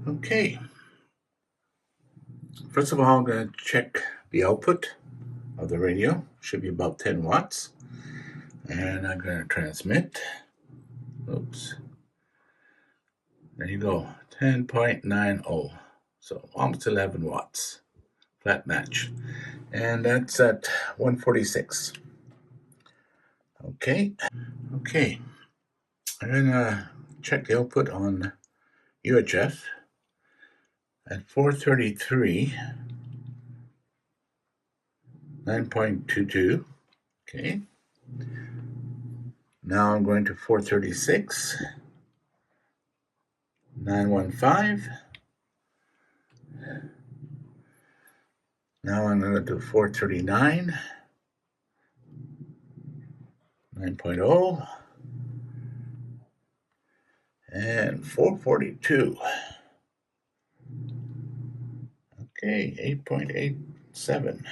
Okay, first of all, I'm going to check the output of the radio. Should be about 10 watts. And I'm going to transmit. Oops. There you go, 10.90. So almost 11 watts. Flat match. And that's at 146. Okay. I'm going to check the output on UHF at 433, 9.22. Okay. Now I'm going to 436, 915. Now I'm going to do 439, 9.0, and 442. Okay, 8.87.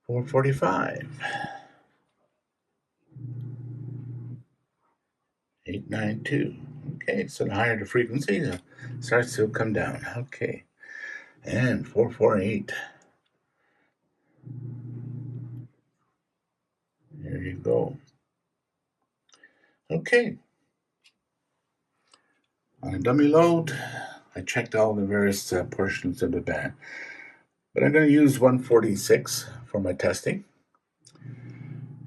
445. 892. Okay, so the higher the frequency, it starts to come down. Okay, and 448. There you go. Okay. On a dummy load, I checked all the various portions of the band, but I'm going to use 146 for my testing,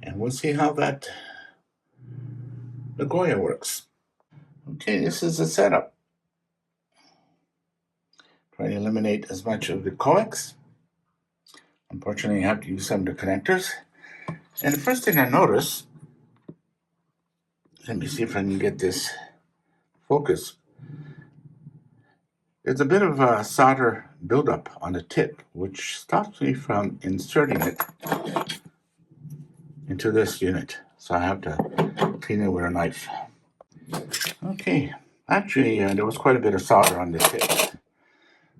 and we'll see how that Nagoya works. Okay, this is the setup. Try to eliminate as much of the coax. Unfortunately, I have to use some of the connectors. And the first thing I notice, let me see if I can get this focus. There's a bit of a solder buildup on the tip, which stops me from inserting it into this unit. So I have to clean it with a knife. Okay, actually, there was quite a bit of solder on the tip.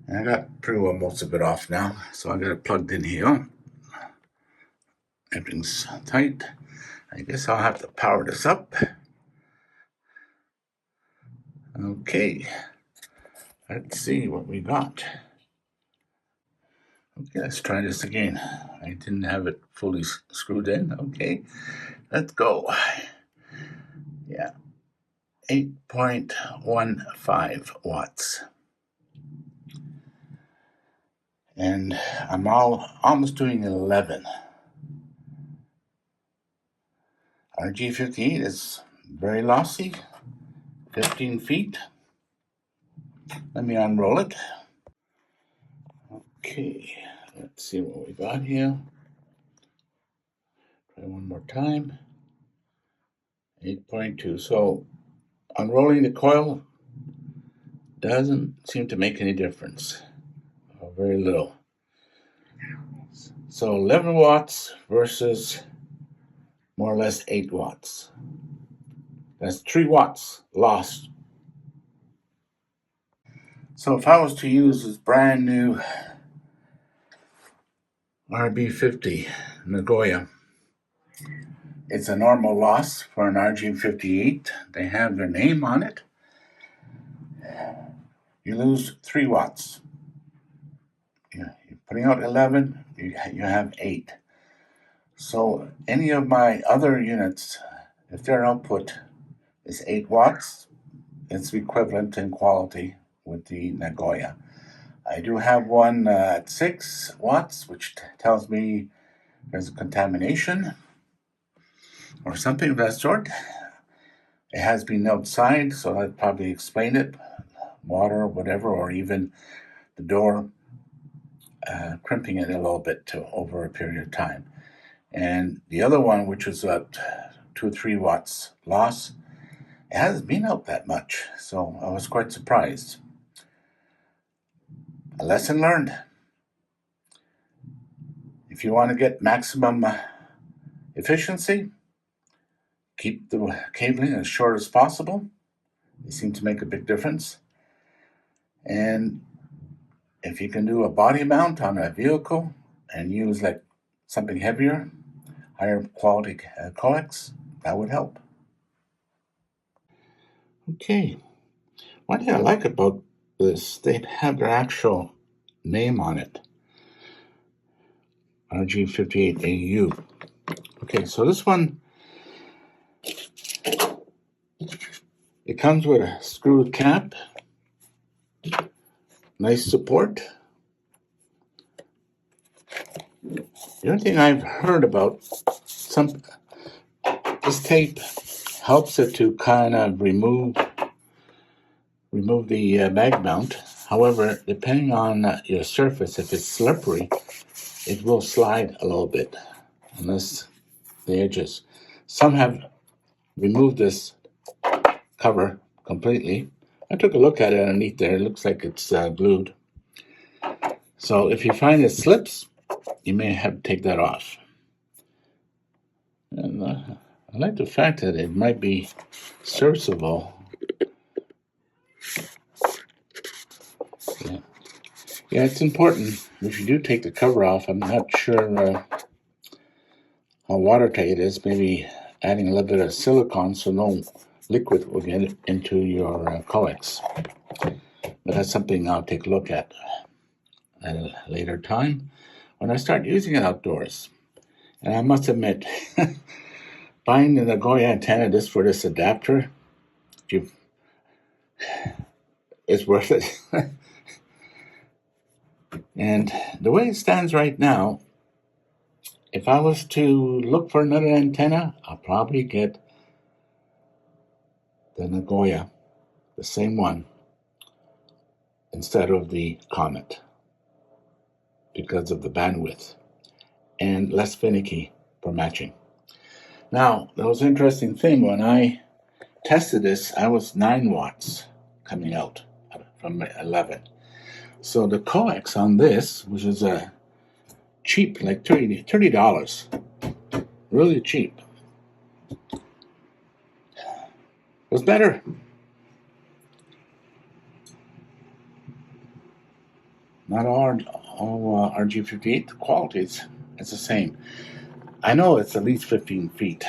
And I got pretty well most of it off now. So I got it plugged in here. Everything's tight. I guess I'll have to power this up. Okay, let's see what we got. Okay, let's try this again. I didn't have it fully screwed in. Okay, let's go. Yeah, 8.15 watts. And I'm almost doing 11. RB-50 is very lossy, 15 feet. Let me unroll it. Okay, let's see what we got here. Try one more time. 8.2. So unrolling the coil doesn't seem to make any difference, or very little. So 11 watts versus more or less 8 watts. That's 3 watts lost. So if I was to use this brand new RB-50 Nagoya, it's a normal loss for an RG58. They have their name on it. You lose 3 watts. You're putting out 11, you have 8. So any of my other units, if their output is 8 watts, it's equivalent in quality with the Nagoya. I do have one at 6 watts, which tells me there's a contamination or something of that sort. It has been outside, so I'd probably explain it. Water, whatever, or even the door crimping it a little bit over a period of time. And the other one, which was at 2 or 3 watts loss, it hasn't been out that much, so I was quite surprised. A lesson learned. If you want to get maximum efficiency, keep the cabling as short as possible. They seem to make a big difference. And if you can do a body mount on a vehicle and use like something heavier, higher quality coax, that would help. Okay. One thing I like about this, they have their actual name on it. RG58AU. Okay, so this one, it comes with a screwed cap, nice support. The only thing I've heard about, this tape helps it to kind of remove the mag mount. However, depending on your surface, if it's slippery, it will slide a little bit, unless the edges. Some have removed this cover completely. I took a look at it underneath there. It looks like it's glued. So if you find it slips, you may have to take that off. And I like the fact that it might be serviceable. Yeah, it's important. If you do take the cover off, I'm not sure how watertight it is. Maybe adding a little bit of silicone so no liquid will get into your coax. But that's something I'll take a look at a later time when I start using it outdoors. And I must admit, buying the Nagoya antenna just for this adapter, it's worth it. And the way it stands right now, if I was to look for another antenna, I'll probably get the Nagoya, the same one, instead of the Comet, because of the bandwidth and less finicky for matching. Now, that was an interesting thing. When I tested this, I was 9 watts coming out from 11. So the coax on this, which is a cheap, like $30, really cheap, was better. Not all RG58 qualities. It's the same. I know it's at least 15 feet.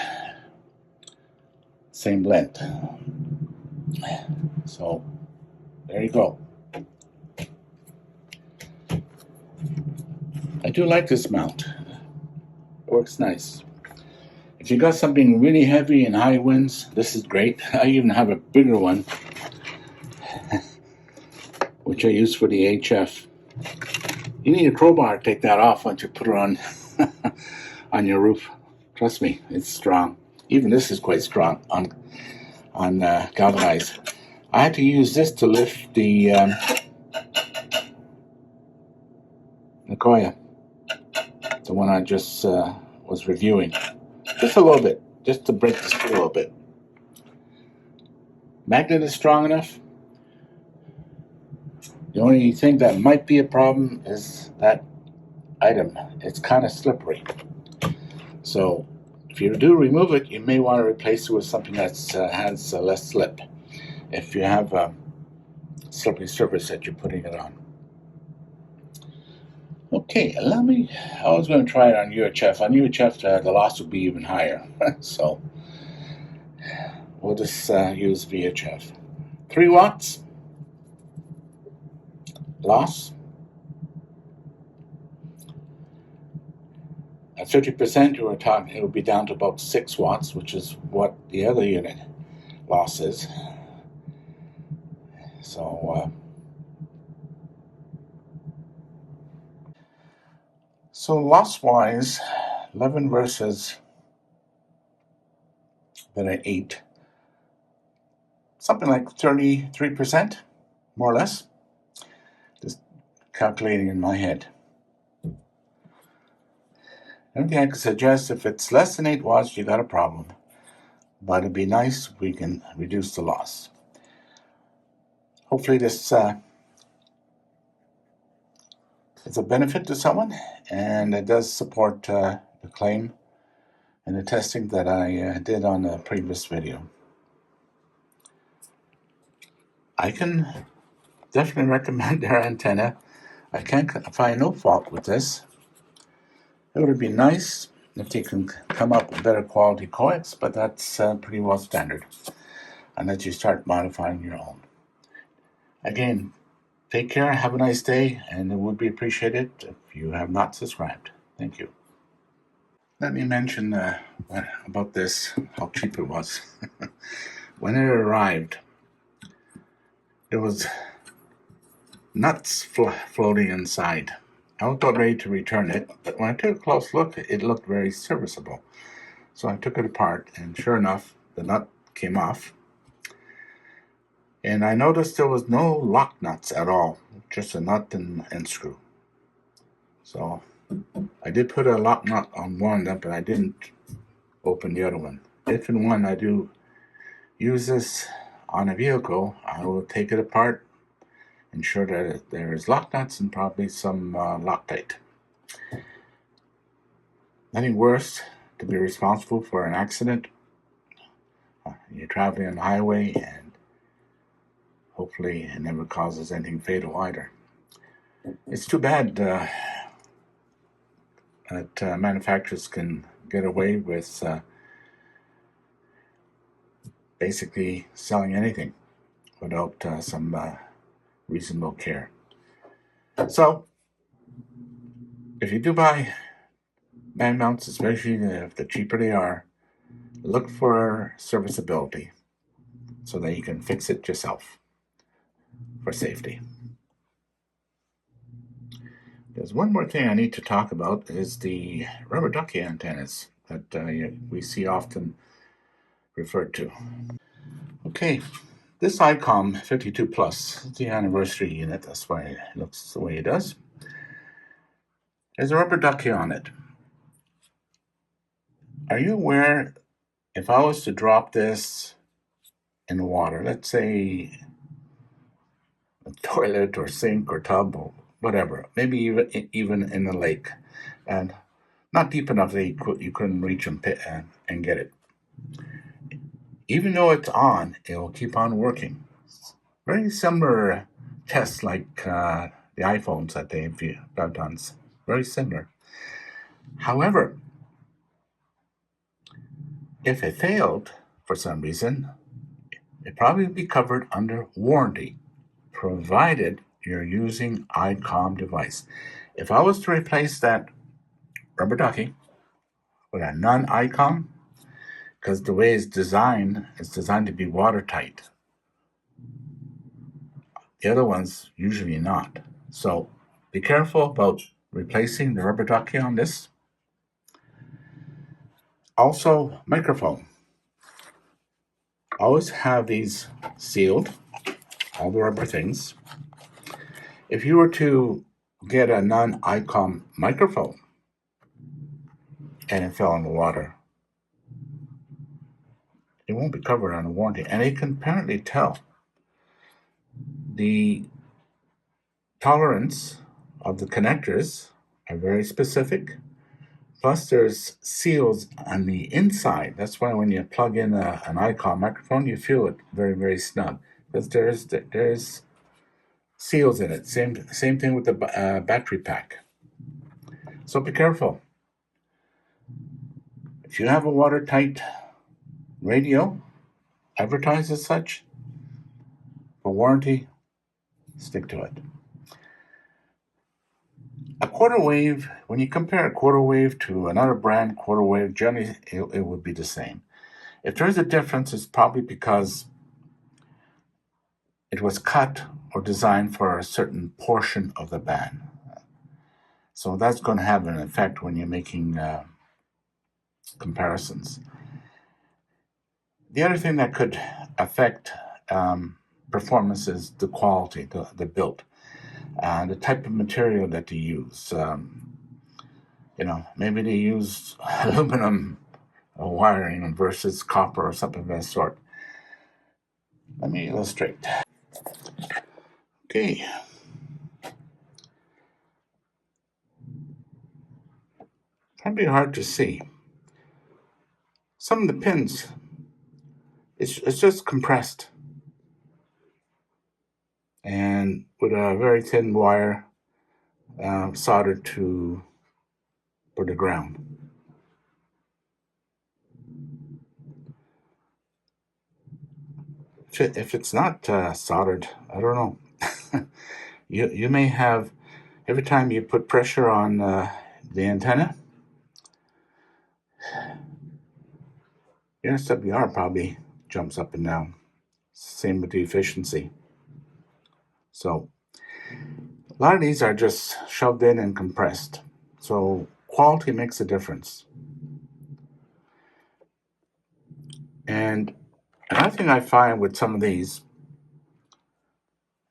Same length. So there you go. I do like this mount. It works nice. If you got something really heavy and high winds, this is great. I even have a bigger one, which I use for the HF. You need a crowbar to take that off once you put it on on your roof. Trust me, it's strong. Even this is quite strong on galvanized. I had to use this to lift the Nagoya, the one I just was reviewing. Just a little bit, just to break the screw a little bit. Magnet is strong enough. The only thing that might be a problem is that item. It's kind of slippery. So if you do remove it, you may want to replace it with something that has less slip. If you have a slippery surface that you're putting it on. Okay, I was going to try it on UHF. On UHF, the loss would be even higher. So we'll just use VHF. 3 watts loss. At 50%, you were talking, it would be down to about 6 watts, which is what the other unit loss is. So loss-wise, 11 versus the 8, something like 33%, more or less. Just calculating in my head. Anything I could suggest, if it's less than 8 watts, you got a problem. But it'd be nice if we can reduce the loss. Hopefully this is a benefit to someone, and it does support the claim and the testing that I did on the previous video. I can definitely recommend their antenna. I can't find no fault with this. It would be nice if they can come up with better quality coax, but that's pretty well standard. and let you start modifying your own. Again, take care, have a nice day, and it would be appreciated if you have not subscribed. Thank you. Let me mention about this, how cheap it was. When it arrived, it was nuts floating inside. I was about ready to return it, but when I took a close look, it looked very serviceable. So I took it apart, and sure enough, the nut came off. And I noticed there was no lock nuts at all, just a nut and screw. So I did put a lock nut on one of them, but I didn't open the other one. If and when I do use this on a vehicle, I will take it apart, ensure that there is lock nuts and probably some Loctite. Nothing worse to be responsible for an accident. You're traveling on the highway, and hopefully it never causes anything fatal either. It's too bad that manufacturers can get away with basically selling anything without some reasonable care. So, if you do buy band mounts, especially if the cheaper they are, look for serviceability so that you can fix it yourself for safety. There's one more thing I need to talk about is the rubber ducky antennas that we see often referred to. Okay, this ICOM 52 Plus is the anniversary unit. That's why it looks the way it does. There's a rubber ducky on it. Are you aware if I was to drop this in the water, let's say a toilet or sink or tub or whatever, maybe even in the lake, and not deep enough that you couldn't reach and get it. Even though it's on, it will keep on working. Very similar tests like the iPhones that they've done. Very similar. However, if it failed for some reason, it probably would be covered under warranty, provided you're using ICOM device. If I was to replace that rubber ducky with a non-ICOM, because the way it's designed to be watertight. The other ones usually not. So be careful about replacing the rubber ducky on this. Also, microphone. Always have these sealed, all the rubber things. If you were to get a non-ICOM microphone and it fell in the water, it won't be covered under warranty. And it can apparently tell the tolerance of the connectors are very specific. Plus, there's seals on the inside. That's why when you plug in an ICOM microphone, you feel it very, very snug. Because there's seals in it. Same thing with the battery pack. So be careful. If you have a watertight radio, advertised as such, for warranty, stick to it. A quarter wave, when you compare a quarter wave to another brand quarter wave, generally it would be the same. If there's a difference, it's probably because it was cut or designed for a certain portion of the band. So that's going to have an effect when you're making comparisons. The other thing that could affect performance is the quality, the build, and the type of material that they use. Maybe they use aluminum wiring versus copper or something of that sort. Let me illustrate. Okay. Probably hard to see. Some of the pins, it's just compressed. And with a very thin wire soldered for the ground. if it's not soldered, I don't know. You may have, every time you put pressure on the antenna, your SWR probably jumps up and down. Same with the efficiency. So a lot of these are just shoved in and compressed. So quality makes a difference. And another thing I find with some of these,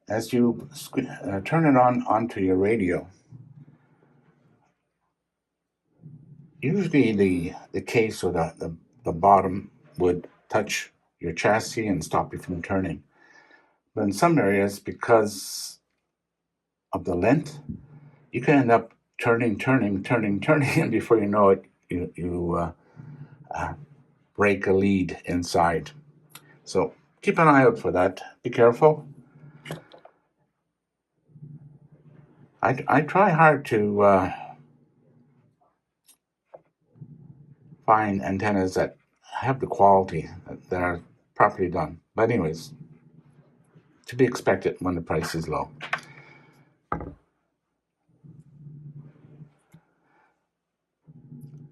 as you turn it on onto your radio, usually the case or the bottom would touch your chassis and stop you from turning. But in some areas, because of the length, you can end up turning, and before you know it, you break a lead inside. So keep an eye out for that. Be careful. I try hard to find antennas that have the quality, that are properly done. But anyways, to be expected when the price is low.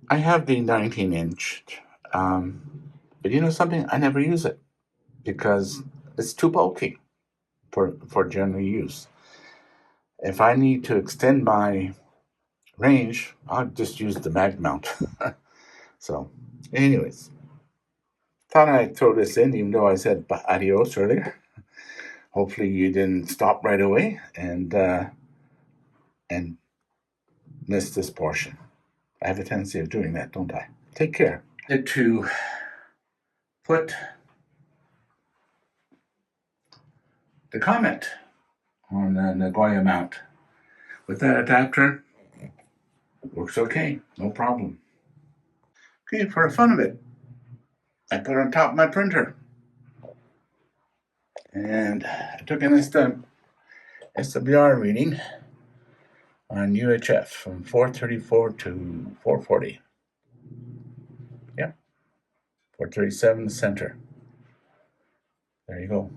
I have the 19-inch, but you know something? I never use it because it's too bulky for general use. If I need to extend my range, I'll just use the mag mount. So, anyways, thought I'd throw this in, even though I said adios earlier. Hopefully, you didn't stop right away and miss this portion. I have a tendency of doing that, don't I? Take care. To put the comment on the Nagoya mount with that adapter, works okay, no problem. Okay, for the fun of it, I put it on top of my printer. And I took an SWR reading on UHF from 434 to 440. Yeah, 437 center. There you go.